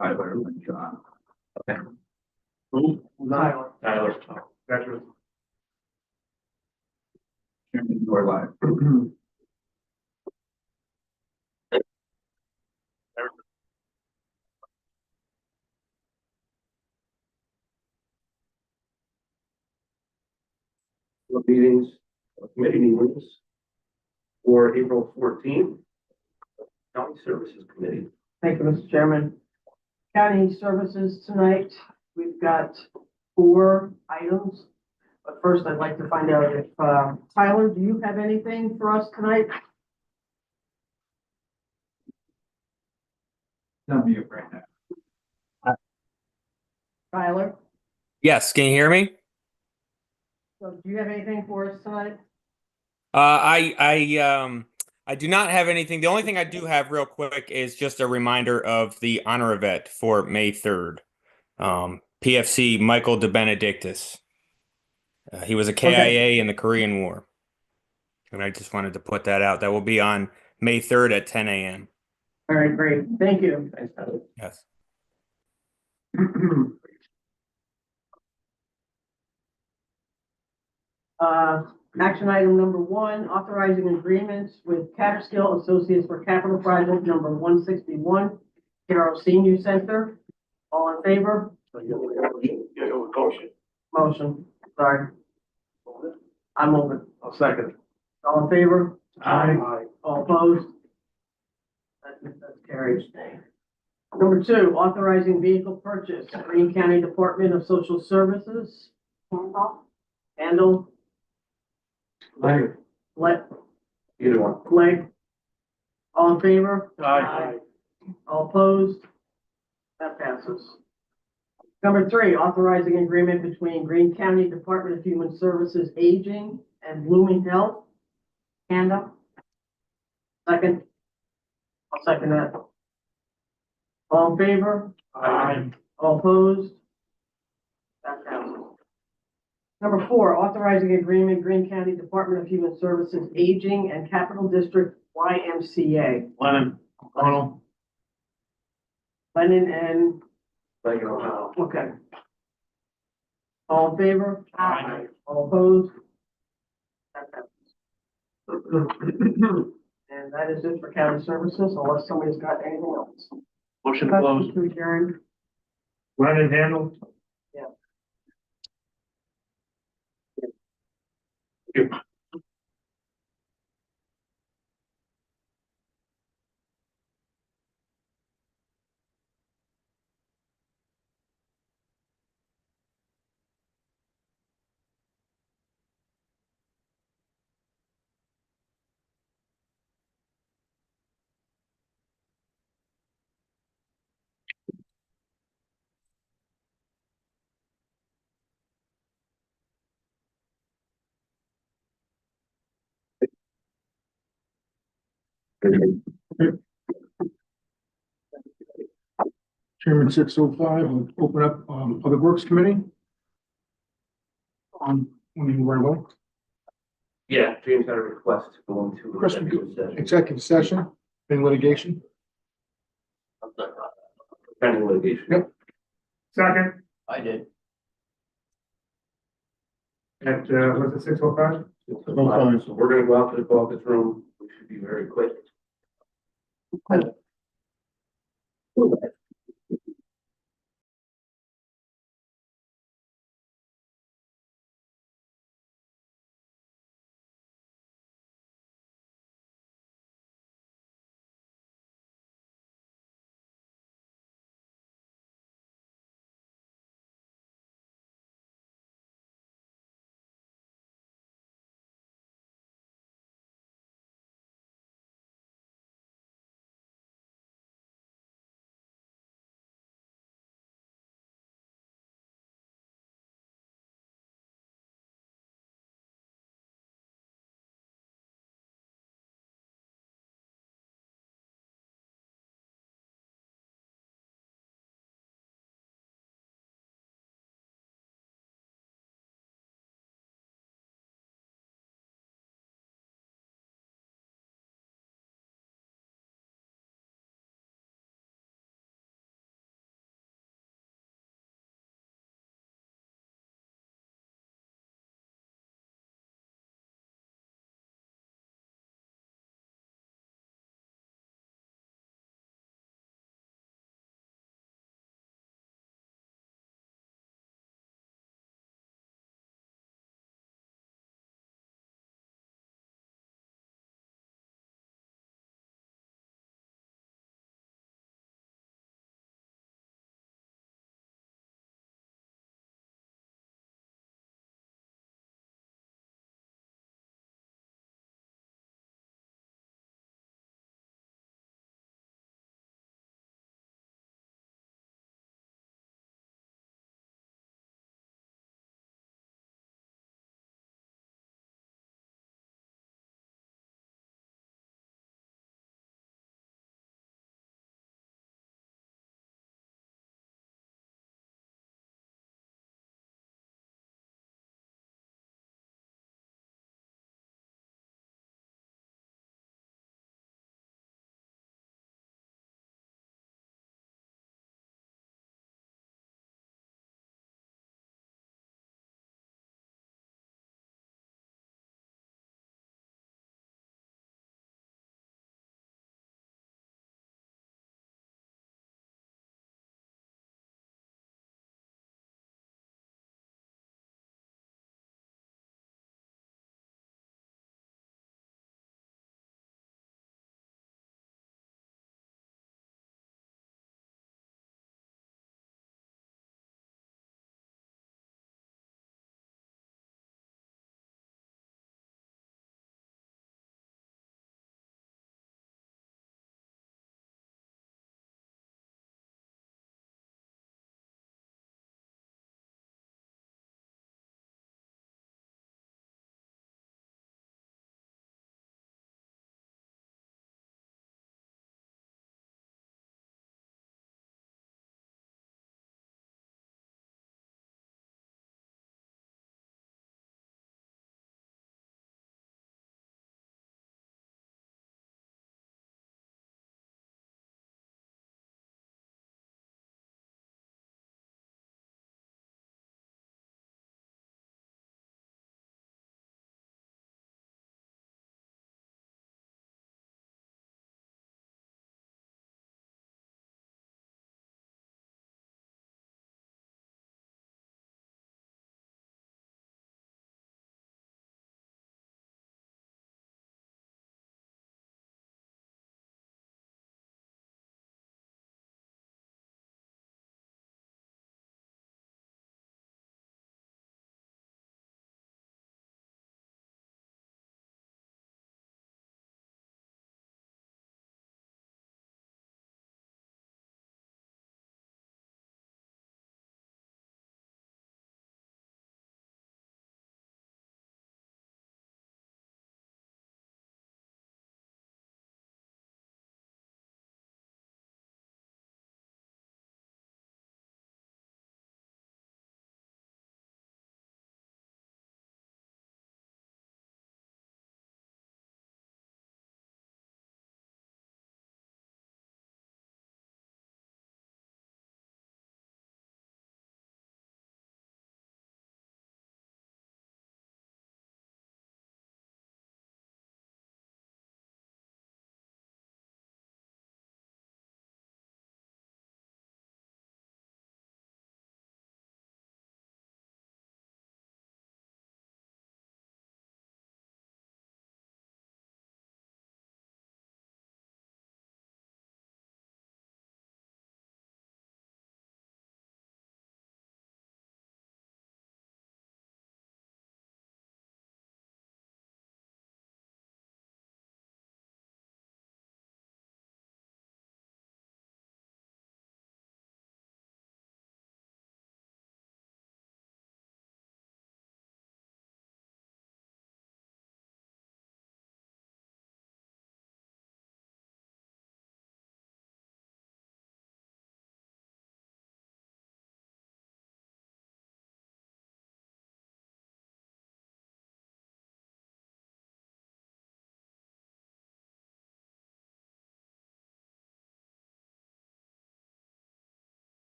Tyler and John. Okay. Who? Tyler. Veterans. Chairman, you are live. Meetings, committee meetings for April 14th. County Services Committee. Thank you, Mr. Chairman. County Services tonight, we've got 4 items. But first, I'd like to find out if, Tyler, do you have anything for us tonight? Not mute right now. Tyler, Yes, can you hear me? so do you have anything for us tonight? I do not have anything. The only thing I do have real quick is just a reminder of the honor event for May 3rd. PFC Michael De Benedictus. He was a KIA in the Korean War. And I just wanted to put that out. That will be on May 3rd at 10 a.m. All right, great. Thank you. Thanks, Tyler. Yes. Action item number 1, authorizing agreements with Catskill Associates for capital project number 161, Carroll Senior Center. All in favor? Motion, sorry. I'm moving. I'll second. All in favor? Aye. All opposed? That's carried. Number 2, authorizing vehicle purchase, Greene County Department of Social Services. Handle, Aye. Either one. Leg. All in favor? Aye. All opposed? That passes. Number 3, authorizing agreement between Greene County Department of Human Services Aging and Blooming Health. Hand up. Second. I'll second that. All in favor? Aye. All opposed? That passes. Number 4, authorizing agreement, Greene County Department of Human Services Aging and Capital District YMCA. Lennon, Arnold. Lennon and, Thank you. okay. All in favor? Aye. All opposed? That passes. And that is it for county services, unless somebody's got anything else. Motion to close. To adjourn. Lennon, handle. Yeah. Thank you. Chairman 605, we'll open up Public Works Committee. When you right away. Yeah, James got a request to go into Chris, executive session. Executive session, in litigation. Pending litigation. Yep. Second. I did. At, was it 6:05? So we're gonna go out to the caucus room. We should be very quick.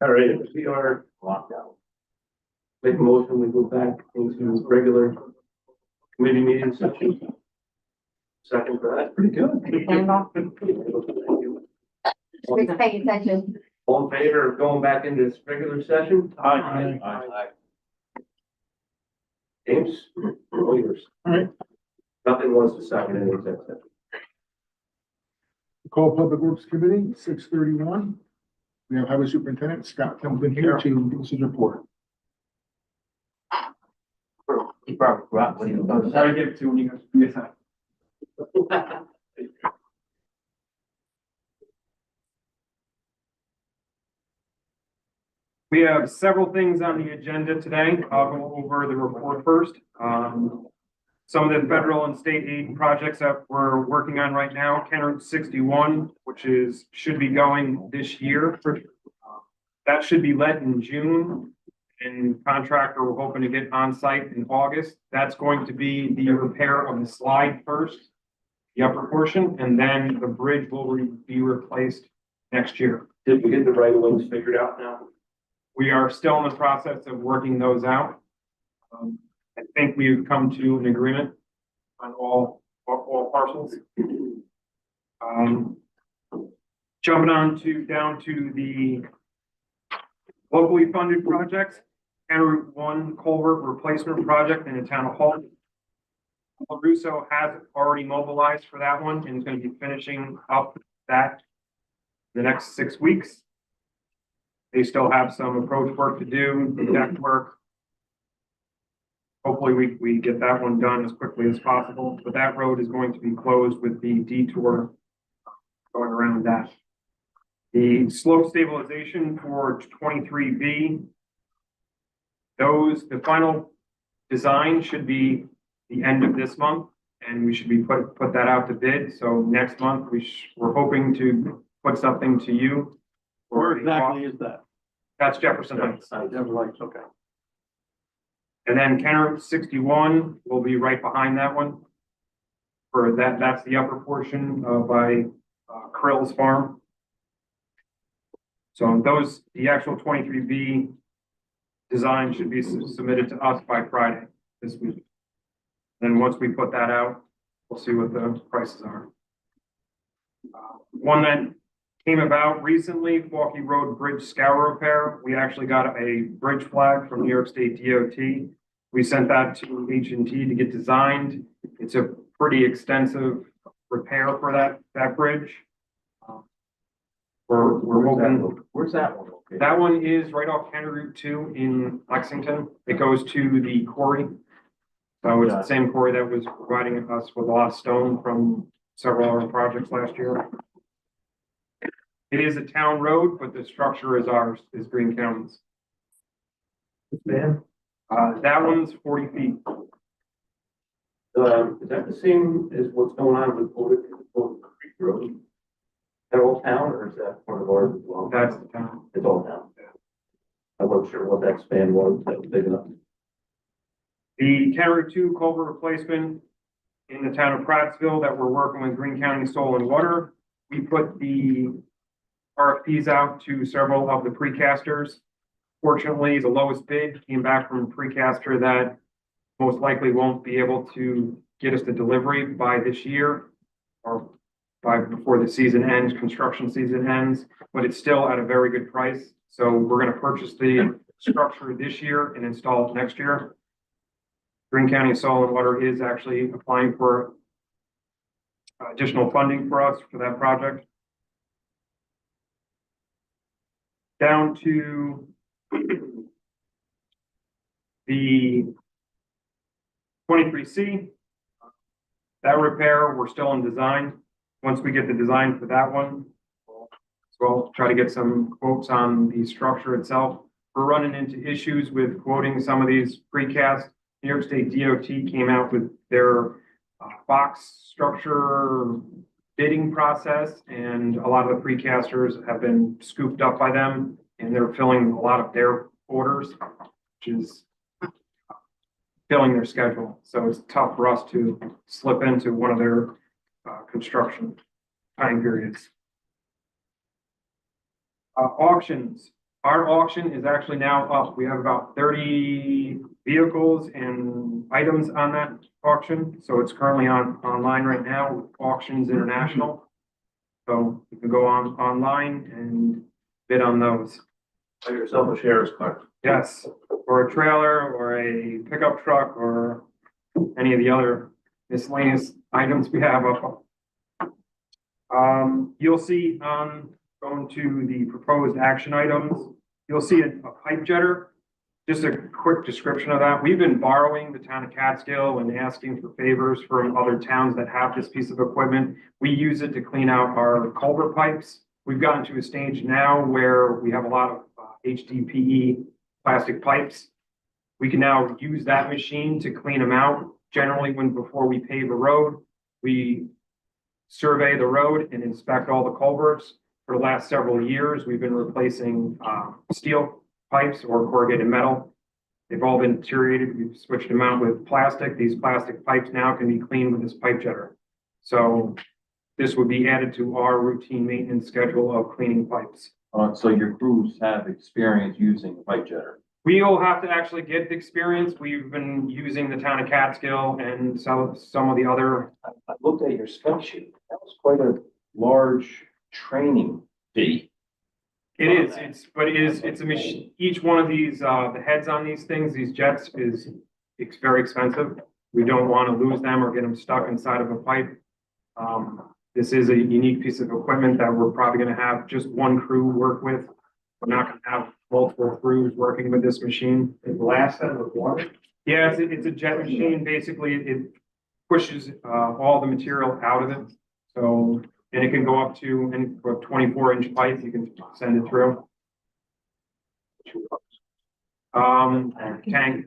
All right, we are locked out. Make a motion, we go back into regular committee meeting session. Second for that, pretty good. Please pay attention. All in favor of going back into this regular session? Aye. James, all yours. All right. Nothing was the second in the exec session. Call Public Works Committee, 6:31. We have Highway Superintendent Scott Templeton here to give us his report. Sorry, give it to when you guys. Yes, we have several things on the agenda today. I'll go over the report first. Some of the federal and state aid projects that we're working on right now, Route 61, which should be going this year. That should be let in June, and contractor, we're hoping to get on site in August. That's going to be the repair of the slide first, the upper portion, and then the bridge will be replaced next year. Did we get the right of ways figured out now? We are still in the process of working those out. I think we've come to an agreement on all parcels. Jumping down to the locally funded projects, Route 1 culvert replacement project in the town of Hull. LaRusso has already mobilized for that one and is going to be finishing up that the next 6 weeks. They still have some approach work to do, deck work. Hopefully we get that one done as quickly as possible, but that road is going to be closed with the detour going around that. The slope stabilization for 23B, the final design should be the end of this month, and we should be put that out to bid. So next month, we're hoping to put something to you. Where exactly is that? That's Jefferson Heights. Okay. And then Route 61 will be right behind that one. For that, that's the upper portion by Krill's farm. So the actual 23B design should be submitted to us by Friday this week. Then once we put that out, we'll see what the prices are. One that came about recently, Walkie Road Bridge scour repair. We actually got a bridge flag from New York State DOT. We sent that to H&T to get designed. It's a pretty extensive repair for that bridge. We're hoping. Where's that one? Okay. That one is right off Route 2 in Lexington. It goes to the quarry. So it's the same quarry that was providing us with a lot of stone from several of our projects last year. It is a town road, but the structure is is Greene County's. Man, That one's 40 feet. is that the same as what's going on with Old Creek Road? That all town, or is that part of ours as well? That's the town. It's all town. I wasn't sure what that span was, that was big enough. The Route 2 culvert replacement in the town of Prattsville that we're working with Greene County Soil and Water. We put the RFPs out to several of the precasters. Fortunately, the lowest bid came back from a precaster that most likely won't be able to get us the delivery by this year or before the season ends, construction season ends, but it's still at a very good price. So we're going to purchase the structure this year and install it next year. Greene County Soil and Water is actually applying for additional funding for us for that project. Down to the 23C, that repair, we're still in design. Once we get the design for that one, we'll try to get some quotes on the structure itself. We're running into issues with quoting some of these precast. New York State DOT came out with their box structure bidding process, and a lot of the precasters have been scooped up by them, and they're filling a lot of their orders, which is filling their schedule. So it's tough for us to slip into one of their construction time periods. Auctions. Our auction is actually now up. We have about 30 vehicles and items on that auction. So it's currently online right now, Auctions International. So you can go online and bid on those. Buy yourself a sheriff's car. Yes, or a trailer or a pickup truck or any of the other miscellaneous items we have up. You'll see going to the proposed action items, you'll see a pipe jetter. Just a quick description of that. We've been borrowing the town of Catskill and asking for favors from other towns that have this piece of equipment. We use it to clean out our culvert pipes. We've gotten to a stage now where we have a lot of HDPE plastic pipes. We can now use that machine to clean them out. Generally, before we pave a road, we survey the road and inspect all the culverts. For the last several years, we've been replacing steel pipes or corrugated metal. They've all been deteriorated. We've switched them out with plastic. These plastic pipes now can be cleaned with this pipe jetter. So this would be added to our routine maintenance schedule of cleaning pipes. So your crews have experience using the pipe jetter? We'll have to actually get the experience. We've been using the town of Catskill and some of the other. I looked at your spec sheet. That was quite a large training fee. It is, it's a machine. Each one of these, the heads on these things, these jets it's very expensive. We don't want to lose them or get them stuck inside of a pipe. This is a unique piece of equipment that we're probably going to have just one crew work with. We're not going to have multiple crews working with this machine. It blasts them with water. Yeah, it's a jet machine. Basically, it pushes all the material out of it. So, and it can go up to a 24-inch pipe. You can send it through. Tank.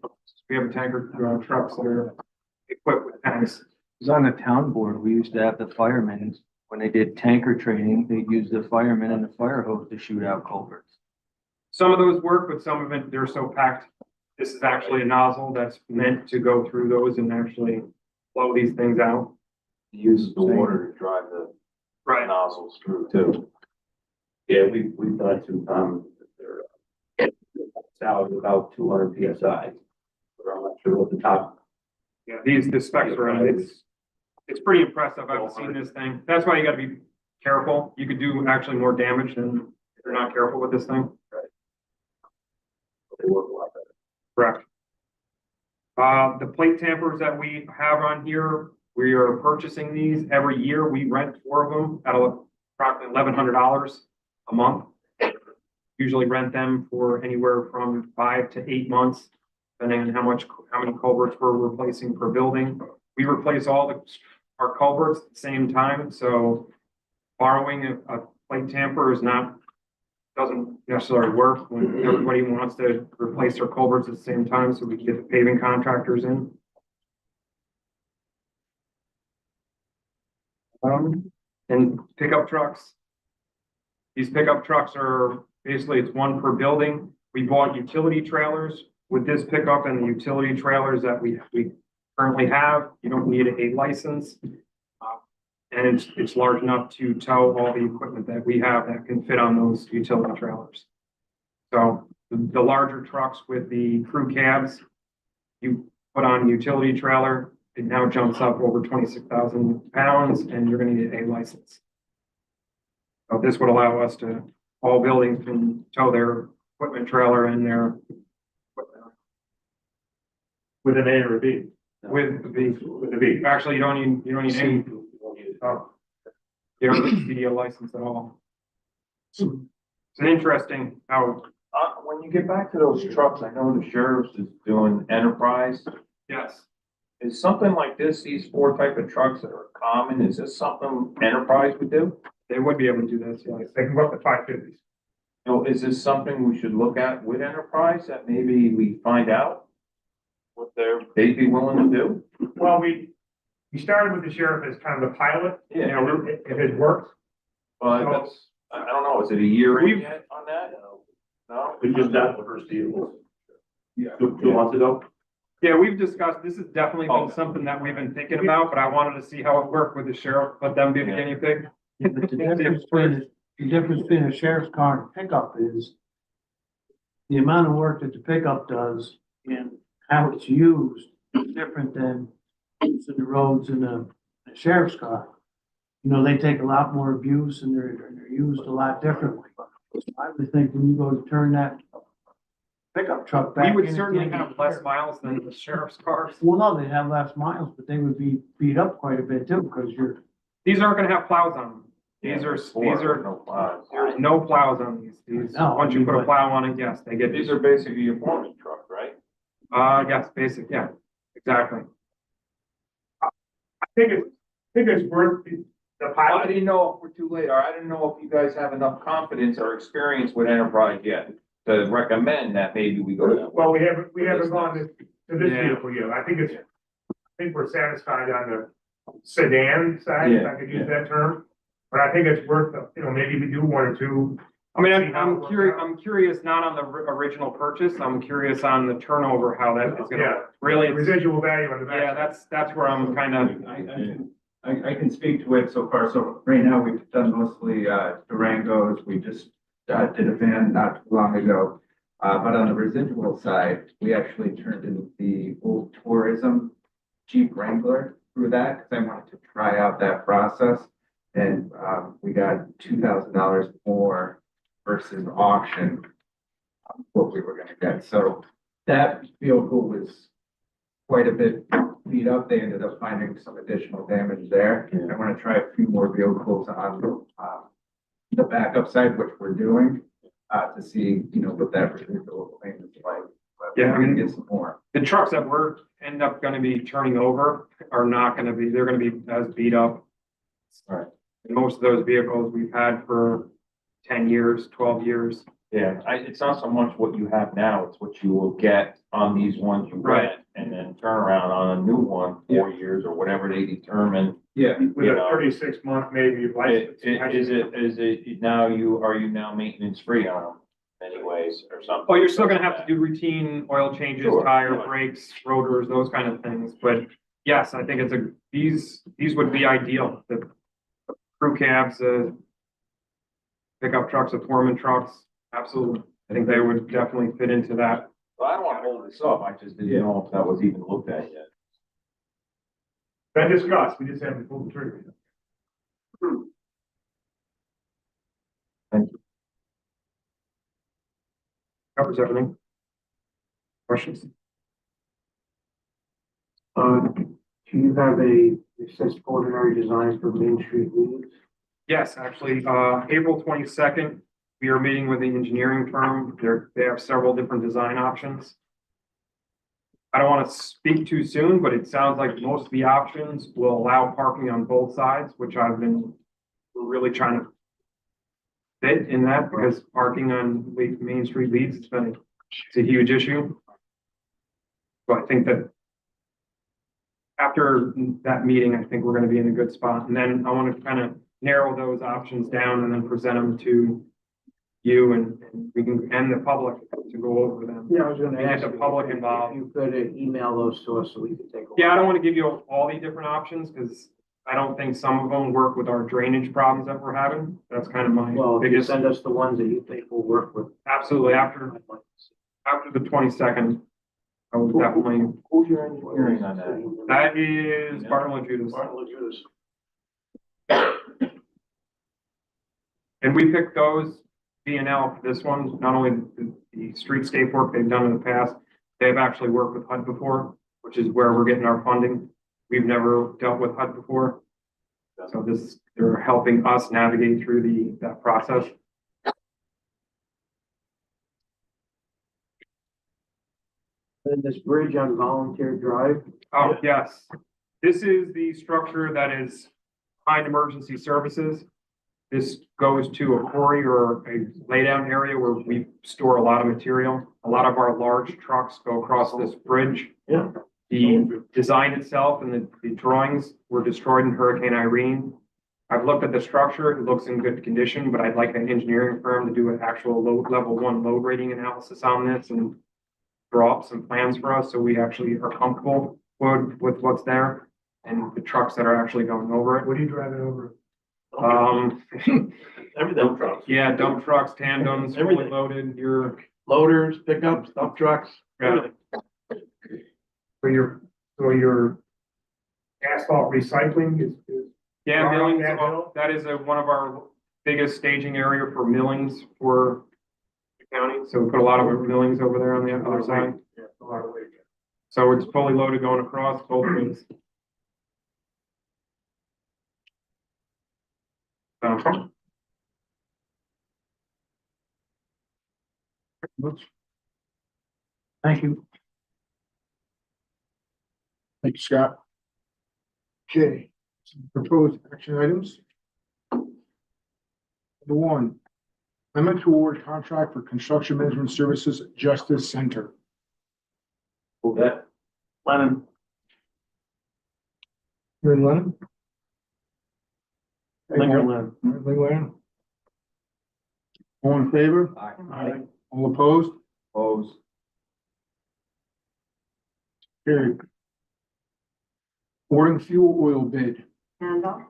We have a tanker trucks that are equipped with tanks. Was on the town board, we used to have the firemen, when they did tanker training, they'd use the firemen and the fire hose to shoot out culverts. Some of those work, but some of it, they're so packed. This is actually a nozzle that's meant to go through those and actually blow these things out. It uses the water to drive the nozzles through too. Yeah, we've done some, they're salad about 200 PSI. But I'm not sure what the top. Yeah, the specs are on it. It's pretty impressive. I've seen this thing. That's why you gotta be careful. You could do actually more damage than if you're not careful with this thing. They work a lot better. Correct. The plate tampers that we have on here, we are purchasing these every year. We rent 4 of them at approximately $1,100 a month. Usually rent them for anywhere from 5 to 8 months, depending on how many culverts we're replacing per building. We replace all our culverts at the same time, so borrowing a plate tamper doesn't necessarily work when everybody wants to replace their culverts at the same time, so we can get the paving contractors in. And pickup trucks. These pickup trucks are basically, it's one per building. We bought utility trailers with this pickup and the utility trailers that we currently have. You don't need a license. And it's large enough to tow all the equipment that we have that can fit on those utility trailers. So the larger trucks with the crew cabs, you put on a utility trailer, it now jumps up over 26,000 pounds and you're gonna need a license. So this would allow us all buildings can tow their equipment trailer and their equipment. With an A or a B. With the B. With a B. Actually, you don't need any. Oh. You don't need a license at all. It's an interesting how. When you get back to those trucks, I know the sheriff's is doing enterprise. Yes. Is something like this, these 4 type of trucks that are common, is this something enterprise would do? They would be able to do this, yes. They can go up to 550s. So is this something we should look at with enterprise that maybe we find out what they'd be willing to do? Well, we started with the sheriff as kind of a pilot, you know, if it worked. But that's, I don't know, is it a year in We've- yet on that? No? We just got the first deal. Yeah. 2 months ago. Yeah, we've discussed, this has definitely been Okay. something that we've been thinking about, but I wanted to see how it worked with the sheriff, let them be the guinea pig. Yeah, but the difference between a sheriff's car and a pickup is the amount of work that the pickup does and how it's used is different than using the roads in a sheriff's car. You know, they take a lot more abuse and they're used a lot differently. I would think when you go to turn that pickup truck back. We would in at the certainly end of have the less year- miles than the sheriff's cars. Well, no, they'd have less miles, but they would be beat up quite a bit too, because you're, These aren't gonna have plows on them. These are, No plows. there's no plows on these. These, No, I once you mean, put a but- plow on it, yes, they get. These are basically your foreman truck, right? Yes, basic, yeah, exactly. I think it's worth the I pilot. didn't know if we're too late, or I didn't know if you guys have enough confidence or experience with Enterprise yet to recommend that maybe we go that way. Well, we haven't gone to this Yeah. vehicle yet. I think we're satisfied on the sedan side, if I could use that term. But I think it's worth, maybe we do one or two. I mean, See how it I'm works curious, out. I'm curious not on the original purchase, I'm curious on the turnover, how that is Yeah. gonna, really, Residual value on the back. yeah, that's where I'm kind of, I can speak to it so far. So right now, we've done mostly Durangos. We just did a van not too long ago. But on the residual side, we actually turned in the old tourism Jeep Wrangler through that because I wanted to try out that process. And we got $2,000 more versus auction what we were going to get. So that vehicle was quite a bit beat up. They ended up finding some additional damage there. I want to try a few more vehicles on the backup side, which we're doing, to see, what that residual claim is like. But Yeah, I we're gonna mean- get some more. the trucks that we're end up gonna be turning over are not gonna be, they're gonna be as beat up. Right. And most of those vehicles we've had for 10 years, 12 years. Yeah, it's not so much what you have now, it's what you will get on these ones you Right. rent, and then turn around on a new one, 4 years or whatever they determine. Yeah. With a 36-month maybe license. Is it now are you now maintenance free on them anyways, or something? Oh, you're still gonna have to do routine oil changes, Sure, tire, sure. brakes, rotors, those kind of things, but yes, I think these would be ideal, the crew cabs, pickup trucks, the foreman trucks, absolutely. I think they would definitely fit into that. Well, I don't wanna hold this up, I just didn't know if that was even looked at yet. Been discussed, we just haven't pulled the trigger. Covers everything. Questions? do you have a, it says preliminary design for Main Street Leads? Yes, actually, April 22nd, we are meeting with the engineering firm. They have several different design options. I don't want to speak too soon, but it sounds like most of the options will allow parking on both sides, which we're really trying to fit in that because parking on Main Street Leads, it's a huge issue. So I think that after that meeting, I think we're going to be in a good spot. And then I want to kind of narrow those options down and then present them to you and we can, and the public to go over them. Yeah, I was gonna And get ask. the public involved. If you could email those to us so we could take a look. Yeah, I don't want to give you all the different options because I don't think some of them work with our drainage problems that we're having. That's kind of my Well, if you biggest, send us the ones that you think will work with. absolutely, after I'd like to see. the 22nd, I would definitely, Who's your engineering on that? that is Bartlett Judas. Bartlett Judas. And we picked those B&L for this one, not only the streetscape work they've done in the past, they've actually worked with HUD before, which is where we're getting our funding. We've never dealt with HUD before. So they're helping us navigate through that process. And this bridge on Volunteer Drive, Oh, yes. This is the structure that is behind emergency services. This goes to a quarry or a laydown area where we store a lot of material. A lot of our large trucks go across this bridge. Yeah. The design itself and the drawings were destroyed in Hurricane Irene. I've looked at the structure, it looks in good condition, but I'd like an engineering firm to do an actual level 1 load rating analysis on this and draw up some plans for us so we actually are comfortable with what's there and the trucks that are actually going over it. What are you driving over? Um, Every dump truck. yeah, dump trucks, tandems, fully loaded, loaders, pickups, dump trucks, everything. So your asphalt recycling is. Yeah, Right millings, on that hill? that is one of our biggest staging area for millings for the county. So we put a lot of our millings over there on the other side. Yeah, a lot of weight. So it's fully loaded going across both ways. So, Thank you. Thank you, Scott. Okay, proposed action items. Number one, amendment to award contract for construction management services Justice Center. Move that. Lennon. You're in Lennon? Linger Lennon. Lennon. All in favor? Aye. All opposed? Opposed. Carried. Awarding fuel oil bid. Handle.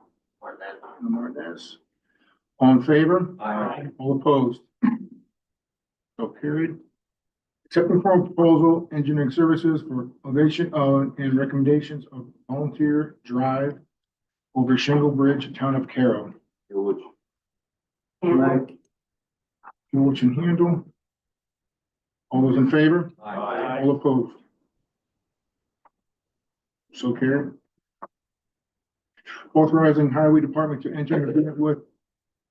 Martinez. All in favor? Aye. All opposed? So carried. Accepting form proposal, engineering services for elevation of and recommendations of volunteer drive over Shingle Bridge, town of Carroll. Village. Handle. George and Handle. All those in favor? Aye. All opposed? So carried. Authorizing Highway Department to enter an agreement with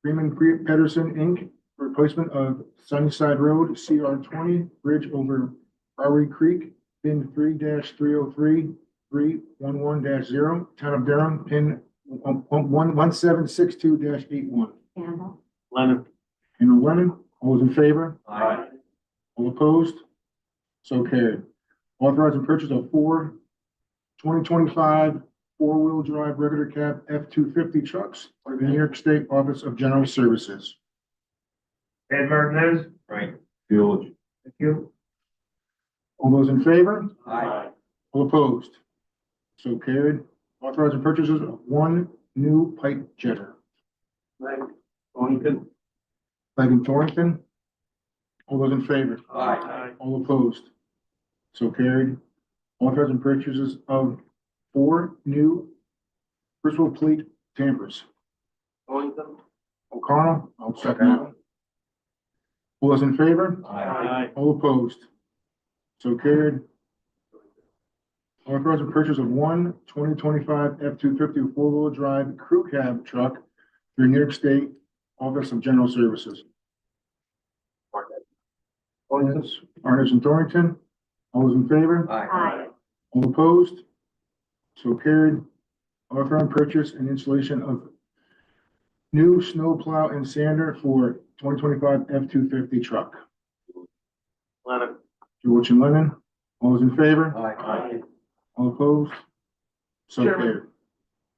Greene Pedersen, Inc. for replacement of Sunnyside Road, CR 20, bridge over Bowery Creek, pin 3-303-311-0, town of Durham, pin 1762-81. Handle. Lennon. And Lennon, all those in favor? Aye. All opposed? So carried. Authorizing purchase of 2025 four-wheel drive regular cab F-250 trucks for the New York State Office of General Services. Ed Martinez, Right. Village. thank you. All those in favor? Aye. All opposed? So carried. Authorizing purchases of one new pipe jetter. Thornton. Megan Thornton. All those in favor? Aye. All opposed? So carried. Authorizing purchases of 4 new Bristol Fleet Tampers. Thornton. O'Connell, I'll second that. All those in favor? Aye. All opposed? So carried. Authorizing purchase of one 2025 F-250 four-wheel drive crew cab truck through New York State Office of General Services. Ordinance, Arnes and Thornton. All those in favor? Aye. All opposed? So carried. Authorizing purchase and installation of new snow plow and sander for 2025 F-250 truck. Lennon. George and Lennon. All those in favor? Aye. All opposed? So Chairman.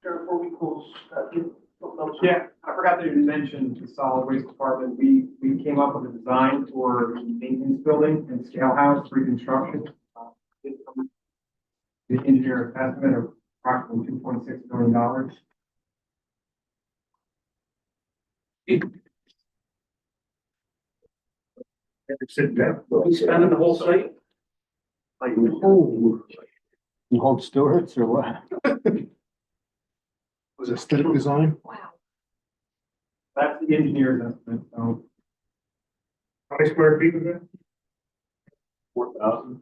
carried. Before we close, yeah, I forgot to mention the solid waste department. We came up with a design for the maintenance building and scale house reconstruction. The engineer estimate of approximately $2.6 million. Sit down. We spending the whole site? Oh. You hold Stewart's or what? Was it aesthetic design? Wow. That's the engineer's estimate, so. How many square feet was that? 4,000.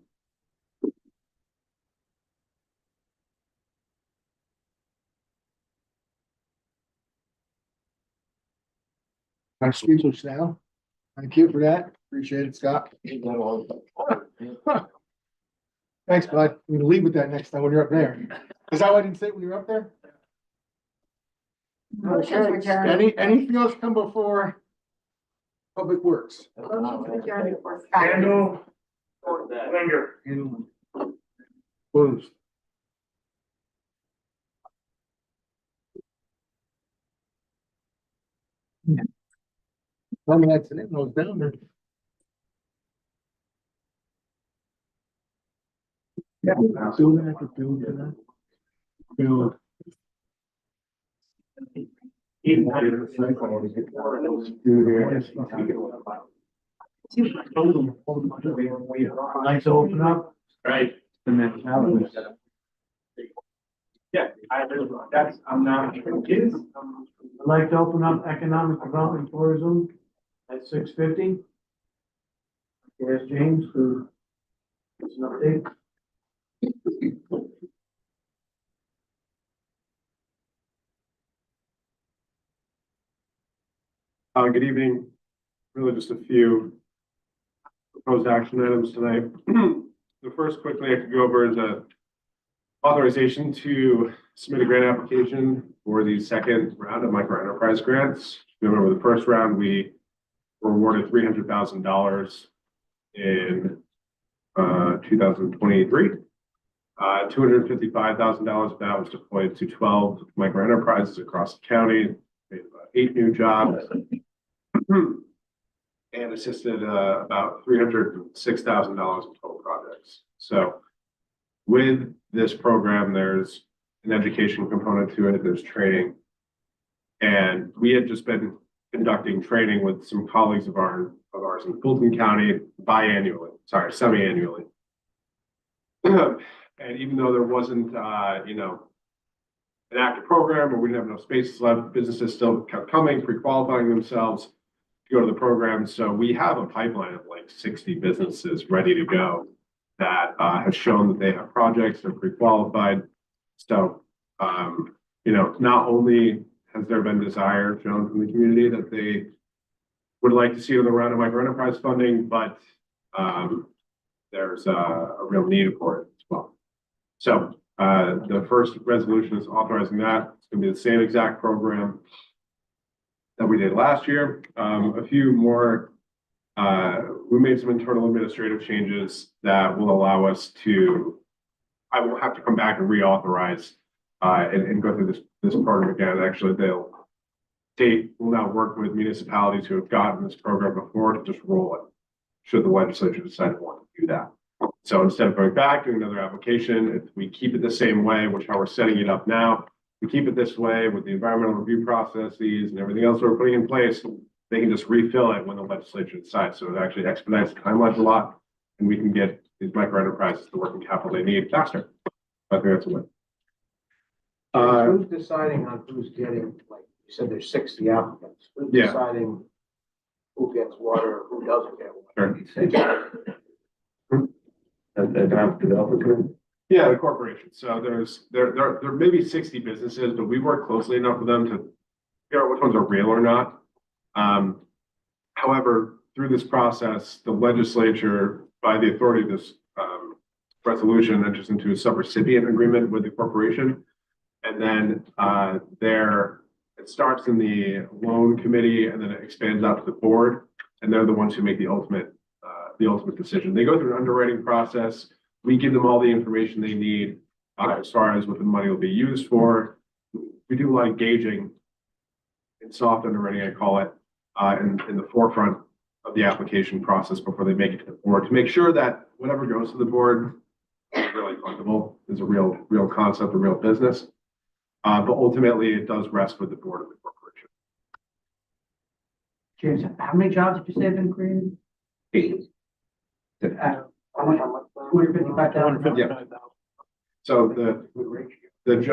Excuse us now. Thank you for that. Appreciate it, Scott. Thanks, bud. We can leave with that next time when you're up there. Is that why I didn't say it when you were up there? Motion to adjourn. Anything else come before Public Works? Motion to adjourn before Scott. Handle, Linger. And closed. Tell me that's it, no, it's down there. Yeah, building after building. Build. Do here. I'd like to open up. Right. The mentality. Yeah, I'm not, kids. I'd like to open up economic development and tourism at 6:50. Yes, James, for an update. Good evening. Really just a few proposed action items tonight. The first quickly I could go over is a authorization to submit a grant application for the second round of micro enterprise grants. Remember the first round, we were awarded $300,000 in 2023. $255,000 of that was deployed to 12 micro enterprises across the county, made about 8 new jobs, and assisted about $306,000 in total projects. So with this program, there's an education component to it, there's training. And we had just been conducting training with some colleagues of ours in Fulton County semi-annually. And even though there wasn't, an active program, or we didn't have enough spaces left, businesses still kept coming, pre-qualifying themselves to go to the program. So we have a pipeline of like 60 businesses ready to go that have shown that they have projects, they're pre-qualified. So, not only has there been desire shown from the community that they would like to see another round of micro enterprise funding, but there's a real need for it as well. So the first resolution is authorizing that. It's going to be the same exact program that we did last year. A few more, we made some internal administrative changes that will allow us to, I will have to come back and reauthorize and go through this program again. Actually, state will now work with municipalities who have gotten this program before to just roll it, should the legislature decide to want to do that. So instead of going back, doing another application, if we keep it the same way, which how we're setting it up now, we keep it this way with the environmental review processes and everything else we're putting in place, they can just refill it when the legislature decides. So it actually expedites the timelines a lot, and we can get these micro enterprises the working capital they need faster. I think that's a win. Who's deciding on who's getting, like you said, there's 60 applicants. Who's Yeah. deciding who gets water, who doesn't get water? Yeah, the corporation. So there may be 60 businesses, but we work closely enough with them to figure out which ones are real or not. However, through this process, the legislature, by the authority of this resolution, enters into a subrecipient agreement with the corporation. And then it starts in the loan committee and then it expands out to the board. And they're the ones who make the ultimate decision. They go through an underwriting process. We give them all the information they need as far as what the money will be used for. We do a lot of gauging in soft underwriting, I call it, in the forefront of the application process before they make it to the board to make sure that whatever goes to the board is really fundable, is a real concept, a real business. But ultimately, it does rest with the board of the corporation. James, how many jobs did you say have been created? 8. 255,000. Yeah. So there is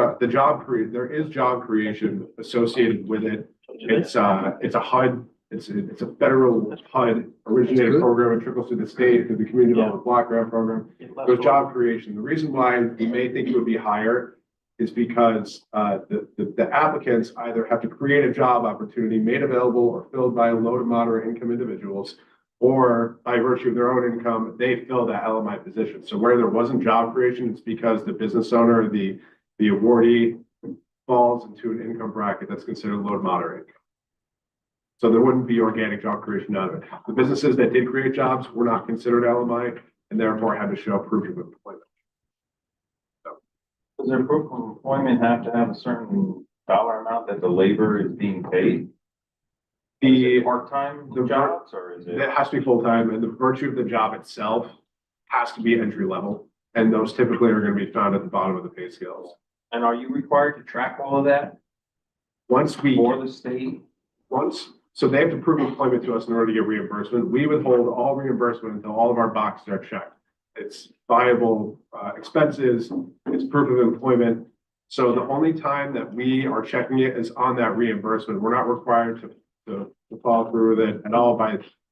job creation associated with it. It's a HUD. It's a federal HUD originated program. It trickles through the state through the community development block grant program. There's job creation. The reason why you may think it would be higher is because the applicants either have to create a job opportunity made available or filled by low to moderate income individuals, or by virtue of their own income, they fill that LMI position. So where there wasn't job creation, it's because the business owner, the awardee, falls into an income bracket that's considered low to moderate income. So there wouldn't be organic job creation out of it. The businesses that did create jobs were not considered LMI and therefore had to show proof of employment. Does their proof of employment have to have a certain dollar amount that the labor is being paid? The part-time jobs, or is it? It has to be full-time, and the virtue of the job itself has to be entry level. And those typically are going to be found at the bottom of the pay scales. And are you required to track all of that Once we, for the state? So they have to prove employment to us in order to get reimbursement. We withhold all reimbursement until all of our boxes are checked. It's viable expenses, it's proof of employment. So the only time that we are checking it is on that reimbursement. We're not required to follow through with it at all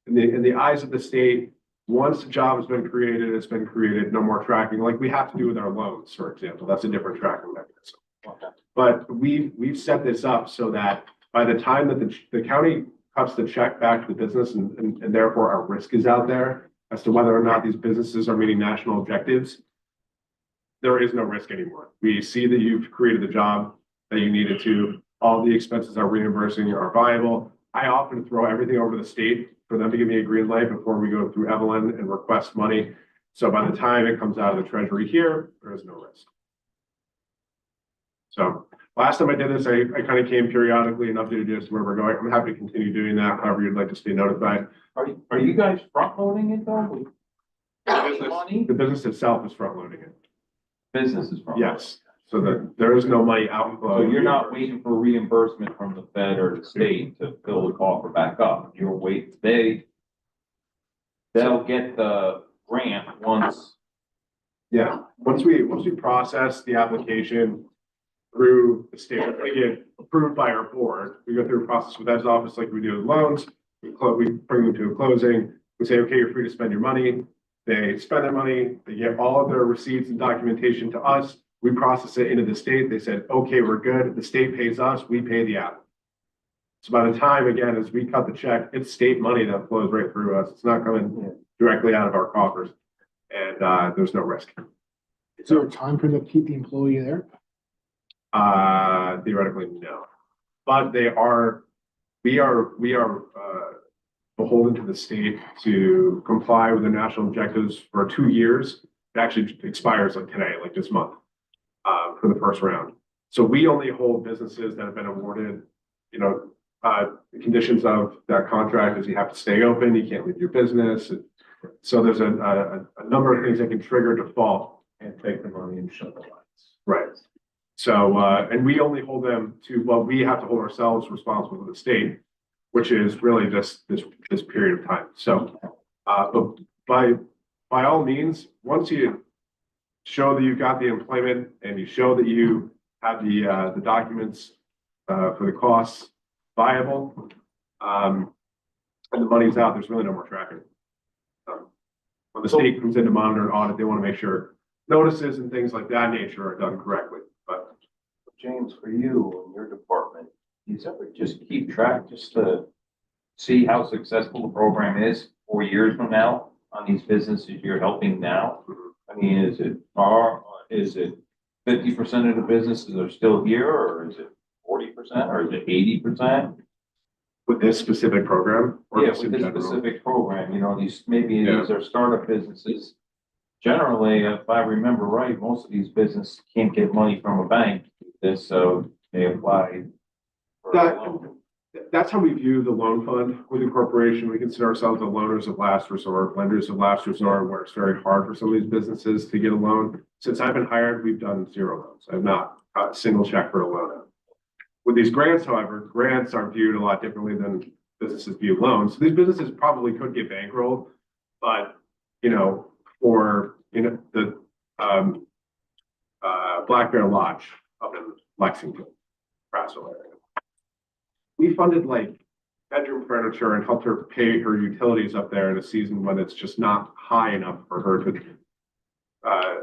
in the eyes of the state. Once the job has been created, it's been created, no more tracking, like we have to do with our loans, for example. That's a different tracking mechanism. Okay. But we've set this up so that by the time that the county cuts the check back to the business and therefore our risk is out there as to whether or not these businesses are meeting national objectives, there is no risk anymore. We see that you've created the job that you needed to. All the expenses are reimbursing are viable. I often throw everything over to the state for them to give me a green light before we go through Evelyn and request money. So by the time it comes out of the treasury here, there is no risk. So last time I did this, I kind of came periodically and updated you as to where we're going. I'm happy to continue doing that, however you'd like to stay notified. Are you guys front loading it though? Money? The business itself is front loading it. Business is front. Yes, so that there is no money outflow. So you're not waiting for reimbursement from the Fed or the state to fill the coffer back up. You're waiting, they'll get the grant once. Yeah, once we process the application through the state, we get approved by our board. We go through a process with Ed's office like we do with loans. We bring them to a closing. We say, okay, you're free to spend your money. They spend their money. They get all of their receipts and documentation to us. We process it into the state. They said, okay, we're good. The state pays us. We pay the app. So by the time, again, as we cut the check, it's state money that flows right through us. It's not coming directly out of our coffers, and there's no risk. Is there a time for them to keep the employee there? Theoretically, no, but we are beholden to the state to comply with the national objectives for 2 years. It actually expires like today, like this month, for the first round. So we only hold businesses that have been awarded, the conditions of that contract is you have to stay open, you can't leave your business. So there's a number of things that can trigger default. And take the money and shut the lights. Right. So, and we only hold them to, well, we have to hold ourselves responsible to the state, which is really this period of time. So, but by all means, once you show that you've got the employment and you show that you have the documents for the costs viable, and the money's out, there's really no more tracking. When the state comes in to monitor and audit, they want to make sure notices and things like that nature are done correctly. But James, for you and your department, do you ever just keep track just to see how successful the program is 4 years from now on these businesses you're helping now? I mean, is it 50% of the businesses are still here, or is it 40%, or is it 80%? with this specific program? Or Yeah, just with in this general? specific program, these these Yeah. are startup businesses. Generally, if I remember right, most of these businesses can't get money from a bank, so they apply for a That- loan. That's how we view the loan fund with the corporation. We consider ourselves the loaners of last resort, lenders of last resort, where it's very hard for some of these businesses to get a loan. Since I've been hired, we've done 0 loans. I've not got a single check for a loan. With these grants, however, grants are viewed a lot differently than businesses view loans. So these businesses probably could get bankrolled, but, for, the Black Bear Lodge up in Lexington, Brassville area. We funded like bedroom furniture and helped her pay her utilities up there in a season when it's just not high enough for her to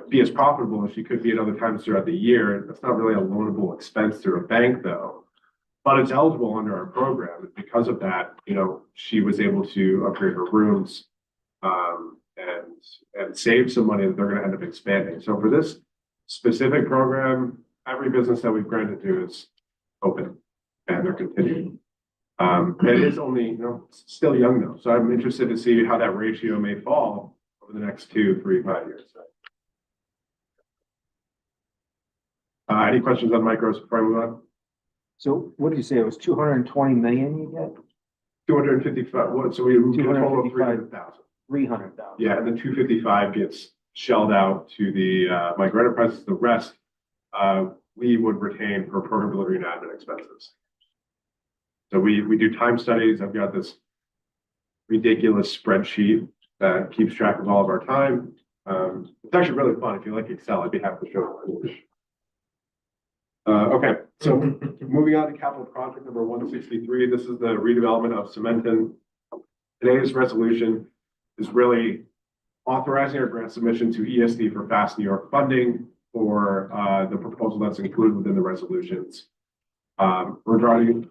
be as profitable as she could be at other times throughout the year. That's not really a loanable expense through a bank though, but it's eligible under our program. And because of that, she was able to upgrade her rooms and save some money that they're going to end up expanding. So for this specific program, every business that we've granted to is open. And they're continuing. It is only, still young though. So I'm interested to see how that ratio may fall over the next 2, 3, 5 years. Any questions on micros before I move on? So what did you say? It was 220 million you get? 255, so we moved to a total of 255,000. 300,000. 300,000. Yeah, and then 255 gets shelled out to the micro enterprises. The rest we would retain for program delivery and admin expenses. So we do time studies. I've got this ridiculous spreadsheet that keeps track of all of our time. It's actually really fun. If you like Excel, I'd be happy to show it. Okay, so moving on to capital project number 163. This is the redevelopment of Cementon. Today's resolution is really authorizing our grant submission to ESD for Fast New York funding for the proposal that's included within the resolutions regarding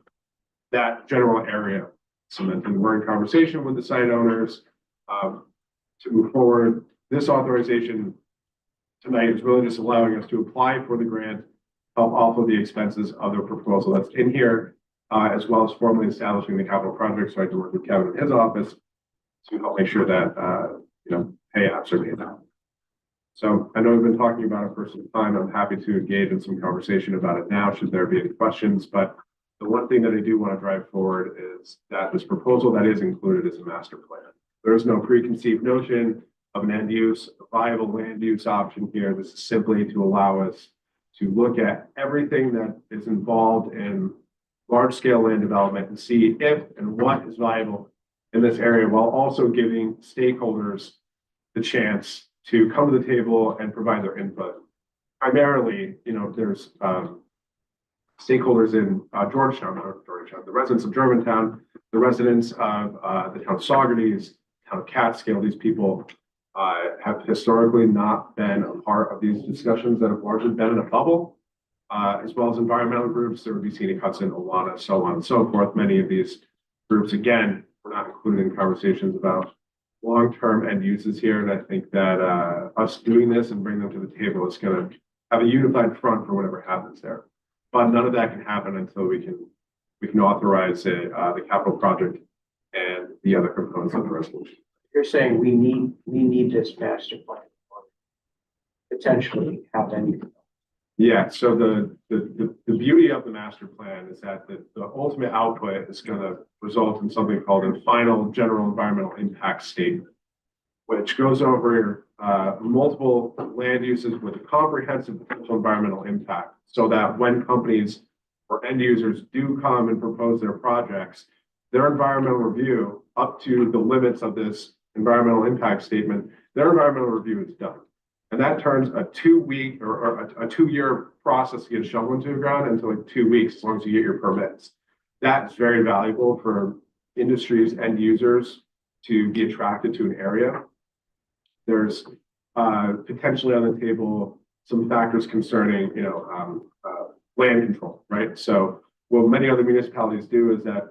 that general area. Cementon, we're in conversation with the site owners to move forward. This authorization tonight is really just allowing us to apply for the grant, help offload the expenses of the proposal that's in here, as well as formally establishing the capital project. So I can work with Kevin in his office to help make sure that payouts are made out. So I know we've been talking about it for some time. I'm happy to engage in some conversation about it now, should there be any questions. But the one thing that I do want to drive forward is that this proposal that is included is a master plan. There is no preconceived notion of an end use, a viable land use option here. This is simply to allow us to look at everything that is involved in large scale land development and see if and what is viable in this area, while also giving stakeholders the chance to come to the table and provide their input. Primarily, there's stakeholders in Georgetown, the residents of Germantown, the residents of the town of Saugerties, town of Catskill. These people have historically not been a part of these discussions that have largely been in a bubble, as well as environmental groups. There would be Scenic Hudson, Alana, so on and so forth. Many of these groups, again, were not included in conversations about long-term end uses here. And I think that us doing this and bringing them to the table is going to have a unified front for whatever happens there. But none of that can happen until we can authorize the capital project and the other components of the resolution. You're saying we need this master plan, potentially have any. Yeah, so the beauty of the master plan is that the ultimate output is going to result in something called a final general environmental impact statement, which goes over multiple land uses with a comprehensive potential environmental impact, so that when companies or end users do come and propose their projects, their environmental review up to the limits of this environmental impact statement, their environmental review is done. And that turns a 2-week or a 2-year process to get a shovel into the ground into like 2 weeks, as long as you get your permits. That's very valuable for industries and users to be attracted to an area. There's potentially on the table some factors concerning, land control, right? So what many other municipalities do is that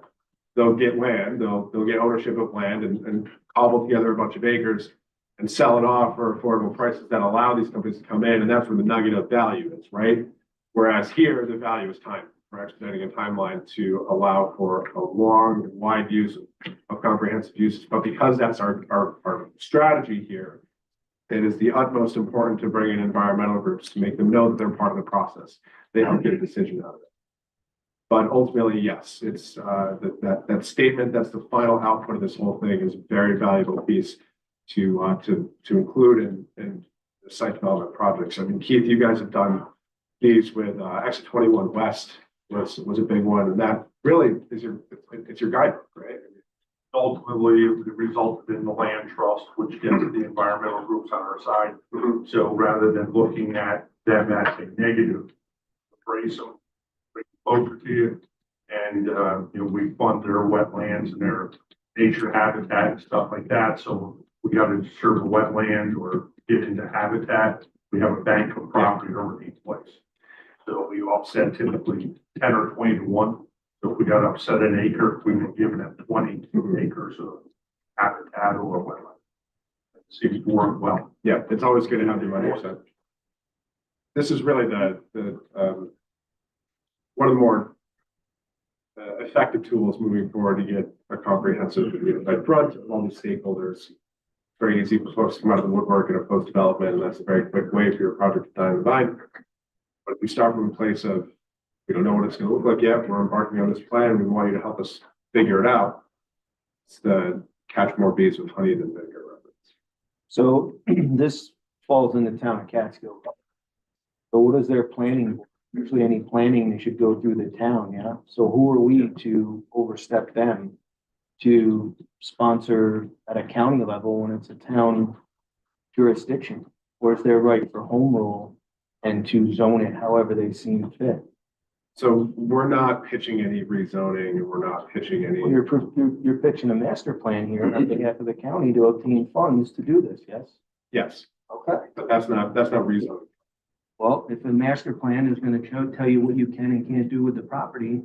they'll get land, they'll get ownership of land and cobble together a bunch of acres and sell it off for affordable prices that allow these companies to come in, and that's where the nugget of value is, right? Whereas here, the value is time. We're expediting a timeline to allow for a long and wide use of comprehensive uses. But because that's our strategy here, it is the utmost important to bring in environmental groups to make them know that they're part of the process. They help get a decision out of it. But ultimately, yes, it's that statement, that's the final output of this whole thing, is a very valuable piece to include in the site development projects. I mean, Keith, you guys have done these with Exit 21 West was a big one, and that really is your guidebook, right? Ultimately, it resulted in the land trust, which gets the environmental groups on our side. Mm-hmm. So rather than looking at them as a negative, embrace them, bring closer to you. And, we fund their wetlands and their nature habitat and stuff like that. So we got to serve a wetland or get into habitat. We have a bank of property over each place. So we offset typically 10 or 20 to 1. So if we got to upset an acre, we would give them 20 acres of habitat or wetland. It seems to work well. Yeah, it's always good to have the money upset. This is really the one of the more effective tools moving forward to get a comprehensive unified front of all the stakeholders. Very easy for folks to come out of the woodwork in a post development, and that's a very quick way for your project to die in the vine. But if we start from a place of we don't know what it's going to look like yet, we're embarking on this plan, we want you to help us figure it out. It's the catch more bees with honey than vinegar reference. So this falls in the town of Catskill. So what is their planning usually any planning, they should go through the town, yeah? So who are we to overstep them to sponsor at a county level when it's a town jurisdiction? Or is their right for home rule and to zone it however they seem fit? So we're not pitching any rezoning, and we're not pitching any. Well, you're pitching a master plan here on behalf of the county to obtain funds to do this, yes? Yes, Okay. but that's not rezoning. Well, if a master plan is gonna tell you what you can and can't do with the property,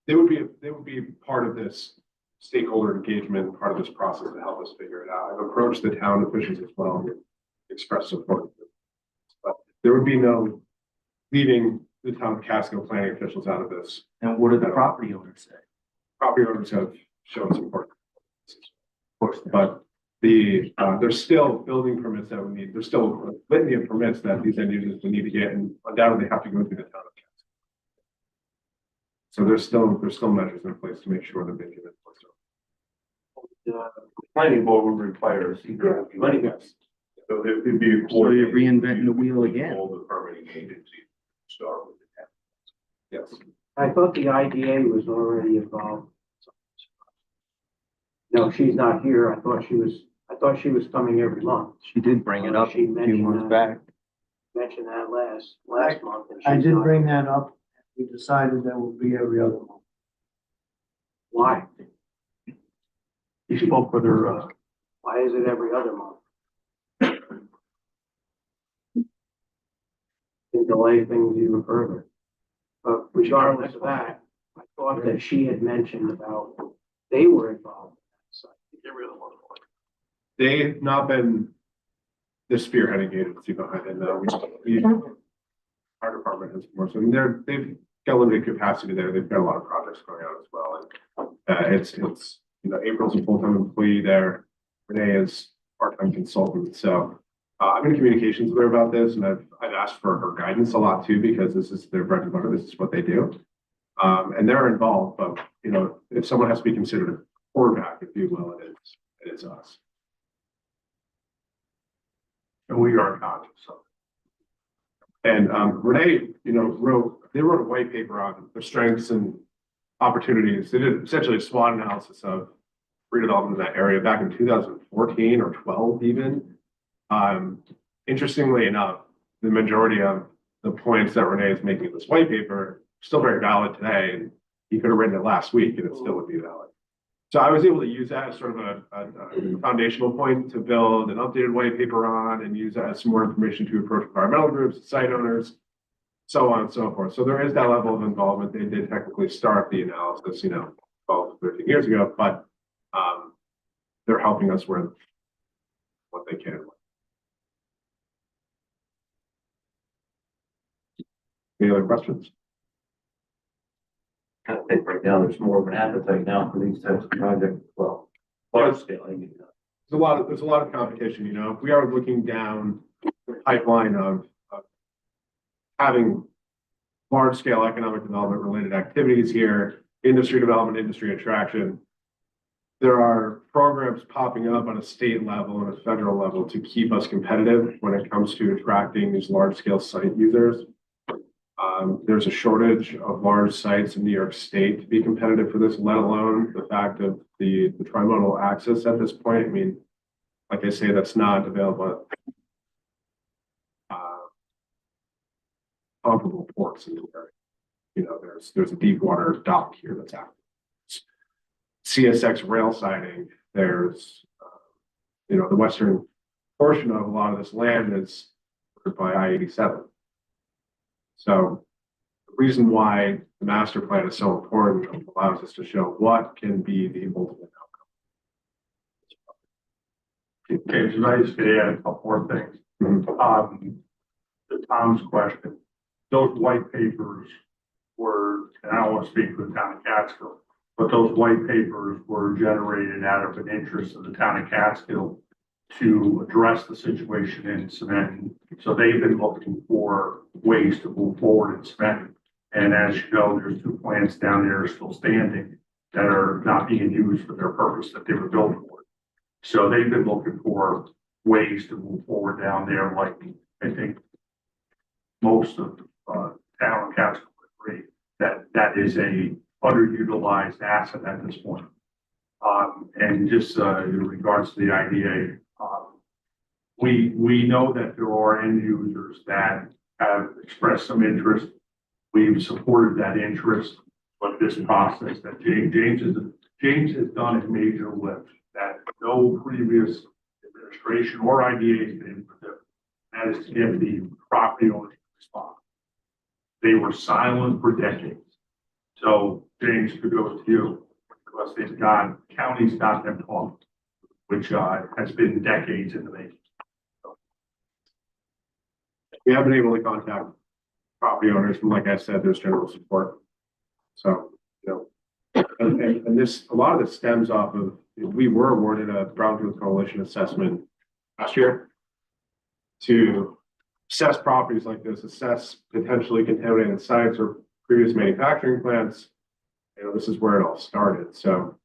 They would be part of this stakeholder engagement, part of this process to help us figure it out. I've approached the town officials as well and expressed support. But there would be no leaving the town of Casco planning officials out of this. and what do the property owners say? Property owners have shown support. Of course, But there's still building permits that we need. There's still a litany of permits that these end users will need to get, and undoubtedly have to go through the town of Casco. So there's still measures in place to make sure that they can enforce it. The planning board would require a secret money. Yes. So it'd be. So you're reinventing the wheel again. All the permitting agencies start with the town. Yes. I thought the IDA was already involved. No, she's not here. I thought she was coming every month. She did bring it up a She few mentioned months that. back. Mentioned that last month. and I she's did not- bring that up. We decided that would be every other month. Why? You spoke with her, Why is it every other month? And delay things even further. But regardless of that, I thought that she had mentioned about, they were involved. So They've not been the spearheading agency behind it, though. Our department has more, so I mean, they've got limited capacity there. They've got a lot of projects going on as well. And it's, April's a full-time employee there. Renee is part-time consultant. So I'm in communications with her about this, and I've asked for her guidance a lot too, because this is their bread and butter. This is what they do. And they're involved, but if someone has to be considered a quarterback, if you will, it is us. And we are conscious of it. And Renee, they wrote a white paper on their strengths and opportunities. They did essentially a SWOT analysis of redevelopment in that area back in 2014 or 12 even. Interestingly enough, the majority of the points that Renee is making in this white paper are still very valid today, and he could have written it last week and it still would be valid. So I was able to use that as sort of a foundational point to build an updated white paper on, and use that as some more information to approach environmental groups, site owners, so on and so forth. So there is that level of involvement. They did technically start the analysis, 12, 13 years ago, but they're helping us with what they can. Any other questions? I think right now there's more of an appetite now for these types of projects. Well, large scale, I mean. There's a lot of competition, If we are looking down the pipeline of having large scale economic development related activities here, industry development, industry attraction. There are programs popping up on a state level and a federal level to keep us competitive when it comes to attracting these large scale site users. There's a shortage of large sites in New York State to be competitive for this, let alone the fact of the trimodal access at this point. I mean, like I say, that's not available at comparable ports in the area. There's a deep water dock here that's active. CSX rail siding. There's, the western portion of a lot of this land is by I-87. So the reason why the master plan is so important allows us to show what can be the ultimate outcome. Okay, so I just could add a couple more things. The Tom's question, those white papers were, and I don't want to speak for the town of Catskill, but those white papers were generated out of an interest of the town of Catskill to address the situation in cement. So they've been looking for ways to move forward in cement. And as you know, there's 2 plants down there still standing that are not being used for their purpose that they were built for. So they've been looking for ways to move forward down there. Like I think most of town council agree that that is a underutilized asset at this point. And just, in regards to the IDA, we know that there are end users that have expressed some interest. We've supported that interest, but this process that James has done a major lift that no previous administration or IDA has been able to do. That is to get the property owners to respond. They were silent for decades. So James, kudos to you, because counties got them talking, which has been decades in the making. We have been able to contact property owners, and like I said, there's general support. So, and this, a lot of this stems off of, we were awarded a Brownfield Coalition assessment last year to assess properties like this, assess potentially contaminated sites or previous manufacturing plants. This is where it all started. So,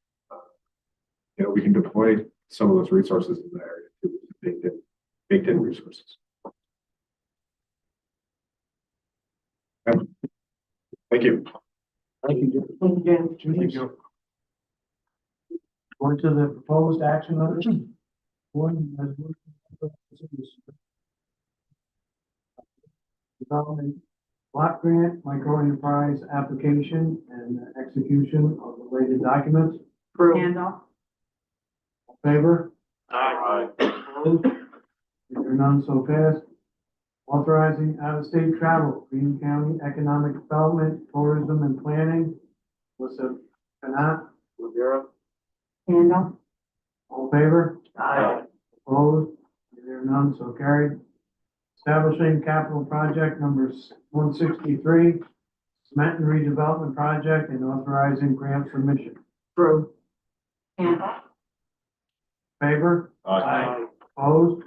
we can deploy some of those resources in the area to baked in resources. Okay. Thank you. Thank you, Jim. Thank you, James. Thank you. Going to the proposed action letters. One, development block grant, micro enterprise application and execution of related documents. Handoff. Favor? Aye. Opposed? There are none, so passed. Authorizing out-of-state travel, Greene County Economic Development, Tourism and Planning. Melissa Canat, Rivera. Handoff. All in favor? Aye. Opposed? There are none, so carried. Establishing capital project number 163, cement and redevelopment project, and authorizing grant submission. Approved. Handoff. Favor? Aye. Opposed?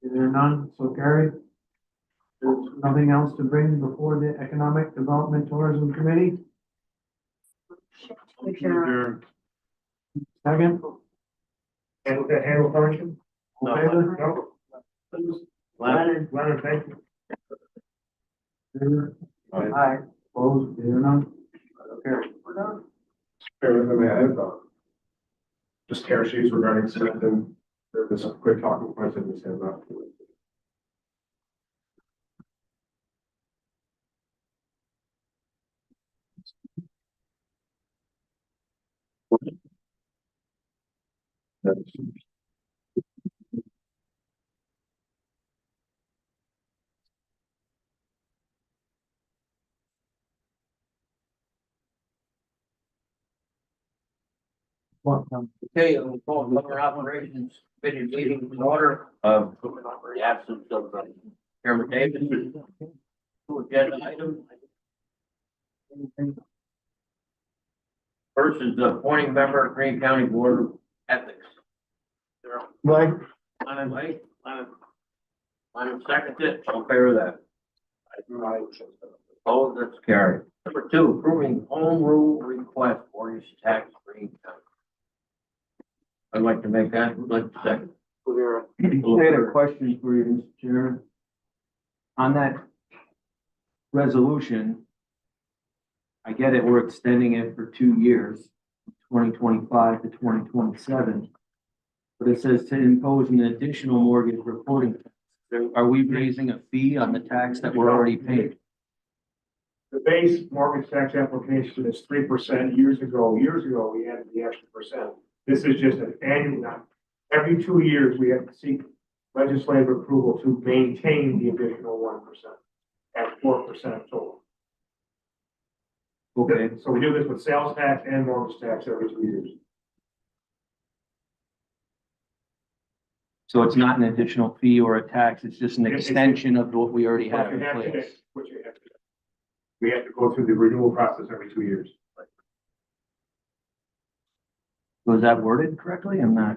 There are none, so carried. There's nothing else to bring before the Economic Development Tourism Committee. Adjourn. Second? Handle function? All in favor? No. Leonard. Leonard, thank you. Favor? Aye. Opposed? There are none. So carried. We're done. I have just tear sheets regarding cement and there's a quick talking points in this hand up. Okay, we'll call Government Operations Committee meeting in order of the absence of Chairman Davis. Two agenda items. First is the appointing member of Greene County Board of Ethics. Mike. Line second it, all in favor of that. Oh, that's carried. Number two, approving home rule request for use tax Greene County. I'd like to make that, would like to second. I had a question for you, Mr. Chairman. On that resolution, I get it, we're extending it for 2 years, 2025 to 2027. But it says to impose an additional mortgage reporting tax. Are we raising a fee on the tax that we're already paying? The base mortgage tax application is 3%. Years ago, we added the extra percent. This is just an annual, now, every 2 years, we have to seek legislative approval to maintain the additional 1% at 4% total. Okay, So we do this with sales tax and mortgage tax every 2 years. so it's not an additional fee or a tax, it's just an It's- extension of what we already What have you in have to place. do, what you have to do. We have to go through the renewal process every 2 years. Was that worded correctly? I'm not.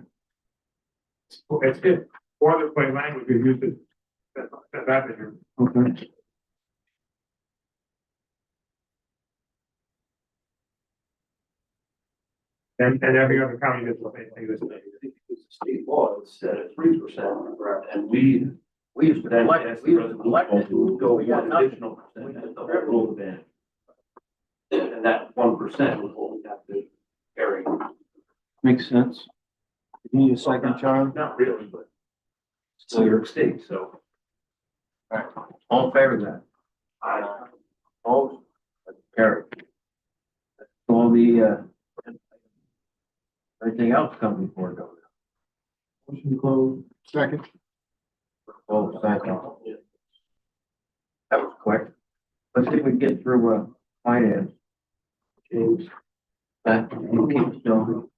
It's good. Boilerplate language, we use it. That's in here. Okay. And every other county does the same thing. It's a state law, it's at 3%, and we We used to Then collect, that's we the used to collect it. resolution. Go We got one nothing. additional percent, that's the whole event. And that 1% was what we have to carry. Makes sense. You need a second, Charlie? Not really, but it's New York State, so. All in favor of that? Opposed? That's carried. All the, everything else coming before it goes. Motion closed. Second. Oh, second. That was quick. Let's see if we can get through, finance. James. That, you keep still.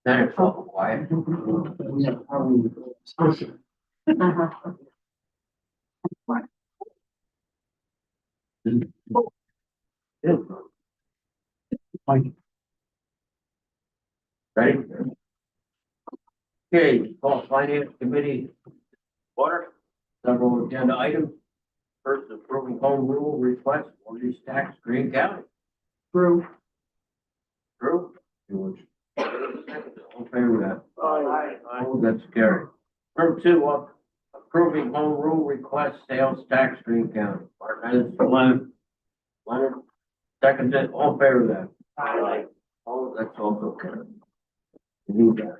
Then it's all quiet. Ready? Okay, call finance committee order, several agenda items. First, approving home rule request for these tax Greene County. Approve. True? George. All in favor of that? Aye. Oh, that's carried. Number two, approving home rule request sales tax Greene County. Martinez, Leonard, second, all in favor of that? Aye. Oh, that's also carried. You need that.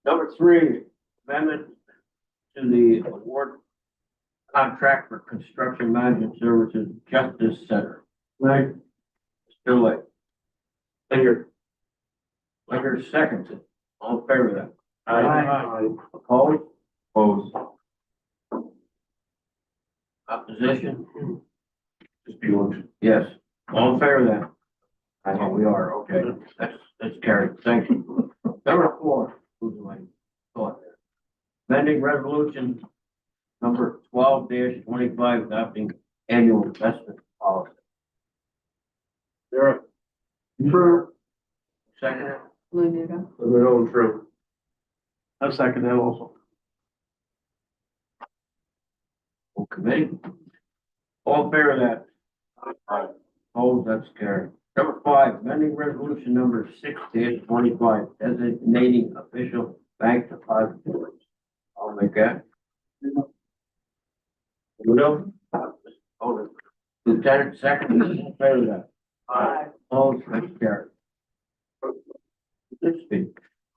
Number three, amendment to the award contract for construction management services Justice Center. Right. Still late. Linger seconds it. All in favor of that? Aye. Opposed? Opposed. Opposition? Just Bueller. Yes. All in favor of that? I think we are, okay. That's carried. Thank you. Number four, who's my thought there? Amending resolution number 12-25 adopting annual investment policy. There, Approve. Second, Lanudo. no, true. I second that also. full committee. All in favor of that? Aye. Opposed, that's carried. Number five, amending resolution number 6-25, designating official bank depositories. I'll make that. Udo? Hold it. Lieutenant, second, all in favor of that? Aye. Opposed, that's carried.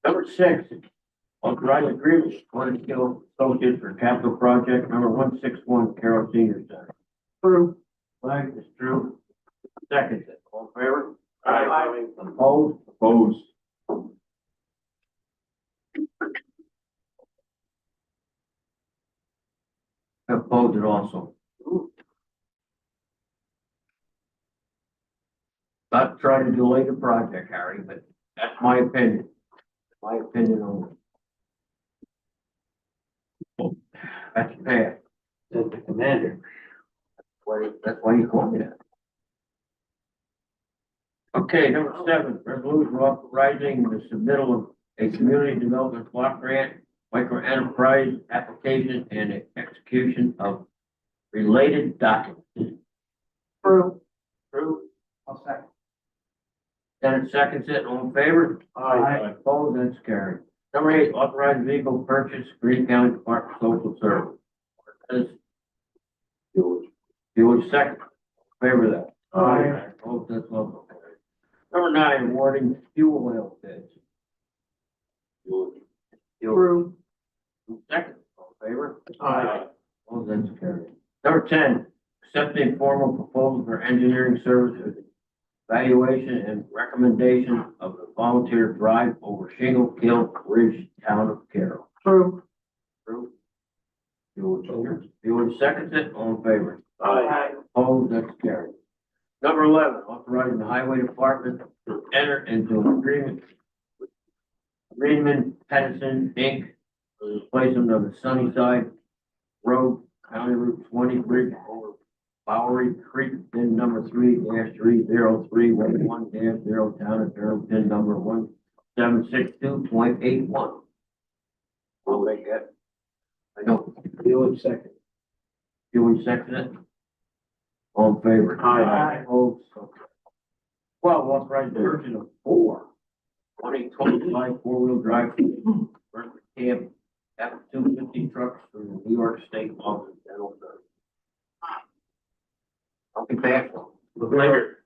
Number six, authorize agreement for the skill associates for capital project number 161 Carroll Senior Center. Approve. Flag is true. Second, all in favor? Aye. Opposed? Opposed. Opposed it also. Not trying to delay the project, Harry, but that's my opinion. My opinion only. That's bad. Said the commander. That's why you call me that. Okay, number seven, resolution authorizing the submittal of a community development block grant, micro enterprise application, and execution of related documents. Approve. True. I'll second. Senate seconds it, all in favor? Aye. Opposed, that's carried. Number eight, authorized vehicle purchase, Greene County Department of Social Service. George second, favor of that? Aye. Opposed, that's also carried. Number nine, awarding fuel oil bids. George. Approve. Second, all in favor? Aye. Opposed, that's carried. Number 10, accepting formal proposal for engineering services, evaluation and recommendation of the volunteer drive over Shingle Hill Ridge, town of Carroll. Approve. True. George seconds it, all in favor? Aye. Opposed, that's carried. Number 11, authorizing the highway department to enter into an agreement with Greenman Pennison Inc. for the replacement of the Sunnyside Road, County Route 20 bridge over Bowery Creek, pin number 3-30311-0, town of Carroll, pin number 1762.81. I'll make that. I don't. George second. Doing second it? All in favor? Aye. Opposed? Well, authorized purchase of 4 2025 four-wheel drive Camp F-250 trucks for the New York State Office of Dental Services. I'll be back. Linger.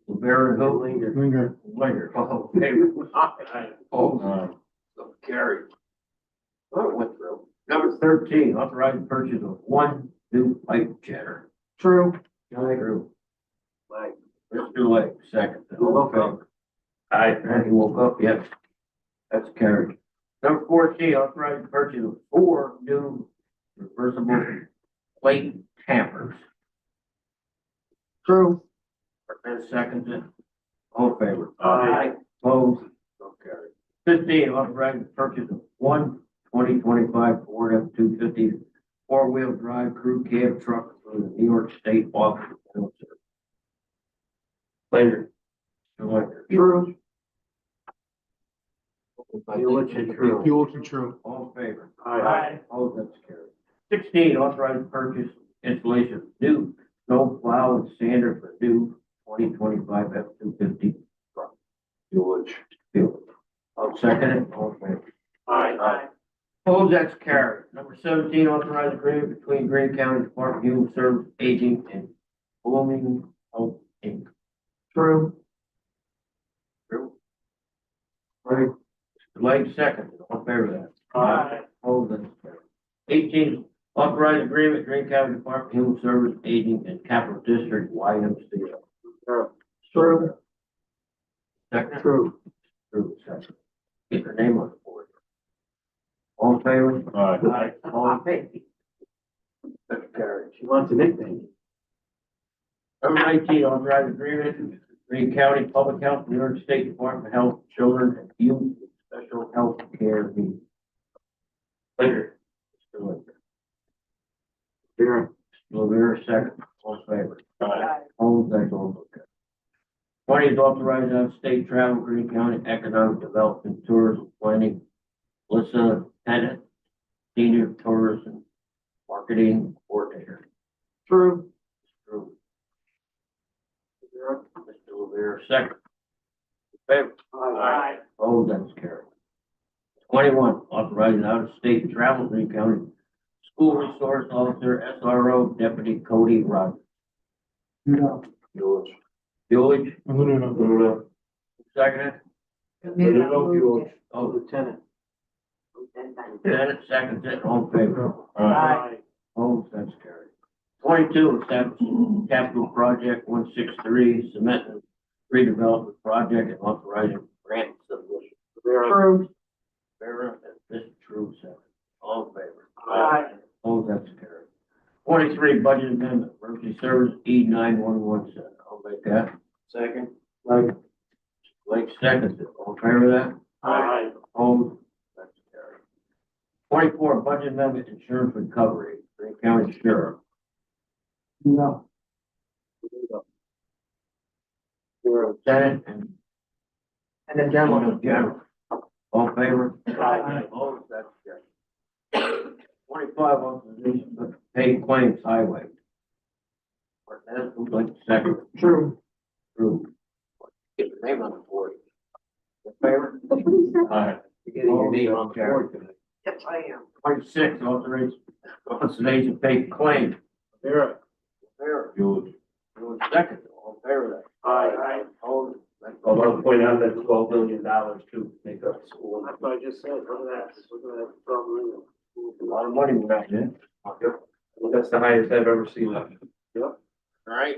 Rivera, no linger. Linger. Linger. Oh, okay. Oh, so carried. Well, it went through. Number 13, authorized purchase of one new pipe jetter. True. True. Like, Mr. Lake, second. Okay. He woke up, yes. That's carried. Number 14, authorized purchase of 4 new reversible plate tampers. True. Cortez seconds it. All in favor? Aye. Opposed? So carried. 15, authorized purchase of one 2025 Ford F-250 four-wheel drive crew cab truck for the New York State Office of Dental Services. Later. True. Buick and True. All in favor? Aye. All that's carried. 16, authorized purchase, installation of new snow plow and sander for new 2025 F-250 truck. George. I'll second it. All in favor? Aye. Opposed, that's carried. Number 17, authorized agreement between Greene County Department of Human Services, Aging, and Blooming Health Inc. True. True. Right. Lake second. All in favor of that? Aye. Opposed, that's carried. 18, authorized agreement, Greene County Department of Human Services, Aging, and Capital District, YMCA. True. Second. True. True, second. Get your name on the board. All in favor? Aye. All that's carried. She wants a nickname. Number 19, authorized agreement, Greene County Public Health, New York State Department of Health, Children and Youth with Special Health Care Needs. Later. Mr. Linder. Here. Lavere, second. All in favor? Opposed, that's also carried. 20 is authorized out-of-state travel, Greene County Economic Development, Tourism Planning, Melissa Tennant, Senior Tourism Marketing Coordinator. True. True. Mr. Lavere, second. In favor? Aye. Oh, that's carried. 21, authorizing out-of-state travel, Greene County School Resource Officer, SRO, Deputy Cody Rogers. No. George. No. Second. Oh, Lieutenant. Lieutenant, second, all in favor? Aye. Oh, that's carried. 22, establish capital project 163, cement and redevelopment project and authorizing grant submission. True. Vera and Mr. True, second. All in favor? Aye. Oh, that's carried. 23, budget amendment, emergency service E911 center. I'll make that. Second. Blake seconds it. All in favor of that? Aye. Oh, that's carried. 24, budget amendment, insurance recovery, Greene County Sheriff. No. Lieutenant and then general. General. All in favor? Aye. Oh, that's carried. 25, authorization to pay claims highway. Cortez, who'd like to second? True. True. Get your name on the board. In favor? Aye. You're getting your name on the board tonight. Yes, I am. 26, authorization to pay claim. Vera. Favor. George. Second, all in favor of that? Aye. Opposed? That's I want to point out that $12 million to make up the school. That's what I just said. Look at that. Look at that. $12 million. a lot of money we're not in. That's the highest I've ever seen that. All right,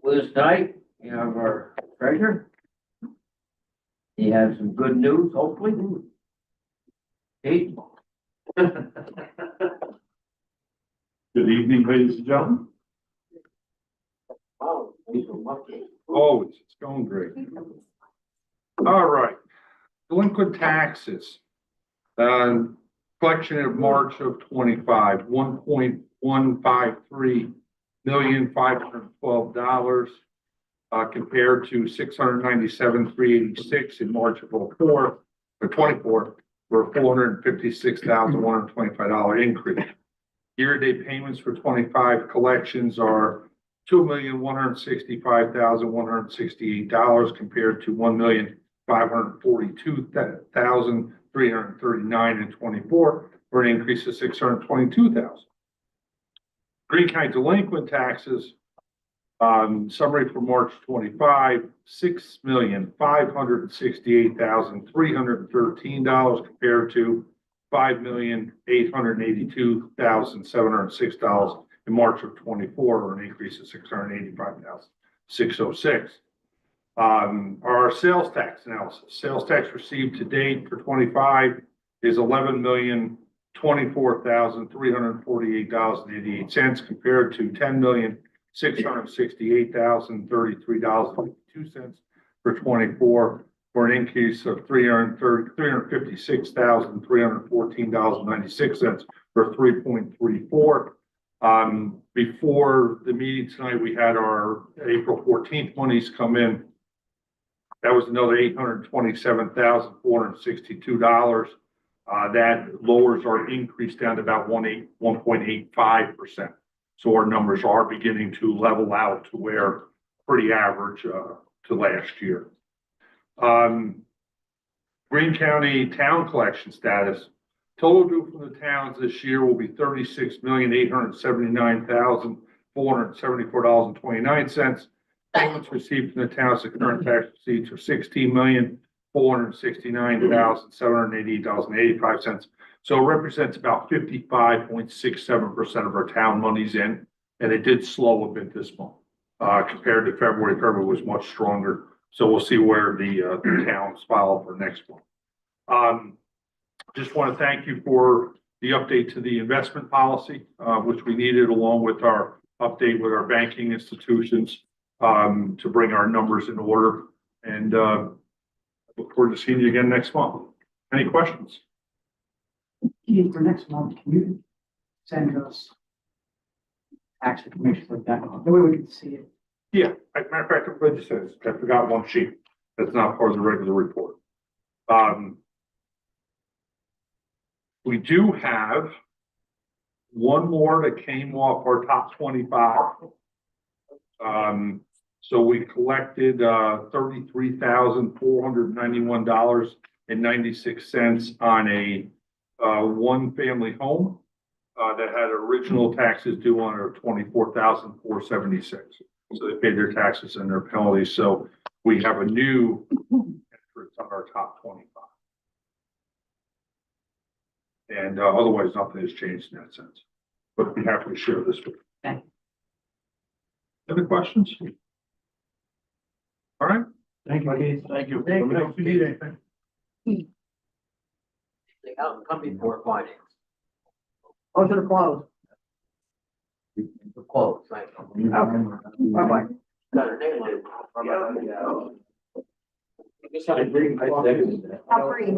with us tonight, we have our treasurer. He has some good news, hopefully. Pete? Good evening, ladies and gentlemen. Wow, he's a monkey. Always, it's going great. All right, delinquent taxes. Collection of March of 25, $1.153,512, compared to $697,386 in March of 24, or 24, for a $456,125 increase. Year-to-date payments for 25 collections are $2,165,168 compared to $542,339.24 for an increase of $622,000. Greene County delinquent taxes, summary for March 25, $6,568,313 compared to $5,882,706 in March of 24, or an increase of $685,606. Our sales tax analysis, sales tax received to date for 25 is $11,024,348.88 compared to $10,668,033.52 for 24, for an increase of $356,314.96 for 3.34. Before the meeting tonight, we had our April 14th monies come in. That was another $827,462. That lowers our increase down to about 1.85%. So our numbers are beginning to level out to where pretty average to last year. Greene County town collection status. Total due from the towns this year will be $36,879,474.29. Payments received from the towns, the current tax receipts are $16,469,780.85. So it represents about 55.67% of our town monies in, and it did slow a bit this month compared to February. February was much stronger. So we'll see where the towns file for next month. Just want to thank you for the update to the investment policy, which we needed, along with our update with our banking institutions to bring our numbers in order. And look forward to seeing you again next month. Any questions? Keith, for next month, can you send us tax information like that? That way we can see it. Yeah, matter of fact, I'm glad you said this. I forgot one sheet that's not part of the regular report. We do have one more that came off our top 25. So we collected $33,491.96 on a one-family home that had original taxes due on her $24,476. So they paid their taxes and their penalties. So we have a new entrance on our top 25. And otherwise, nothing has changed in that sense. But I'd be happy to share this with you. Thank you. Other questions? All right. Thank you, Keith. Thank you. Let me know if you need anything. Come before finance. Motion to close. Close, thank you. Bye-bye. Got her name on it. How free?